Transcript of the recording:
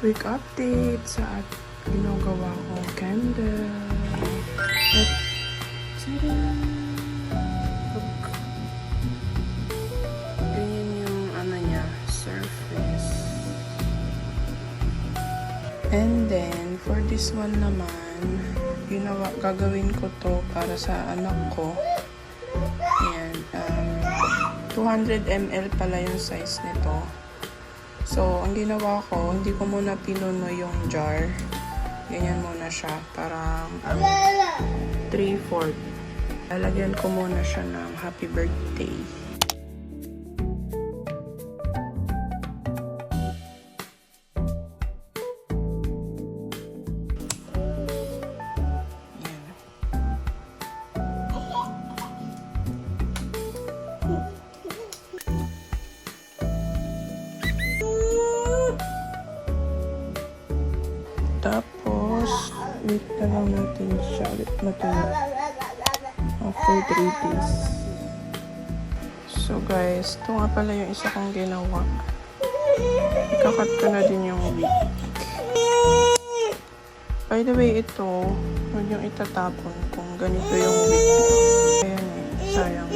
Quick update sa ginagawa kong candle. At, tada! Look. Ganyan yung ano niya, surface. And then, for this one naman, gagawin ko to para sa anak ko. Ayan, 200 ml pala yung size nito. So, ang ginawa ko, hindi ko muna pinuno yung jar. Ganyan muna siya, parang 3/4. Lalagyan ko muna siya ng happy birthday. Tapos, wait na lang natin siya ulit matuloy. After 3 days. So guys, ito nga pala yung isa kong ginawa. Ikakat ko na din yung wig. By the way, ito, huwag yung itatapon kung ganito yung wig. Ayan eh, sayang.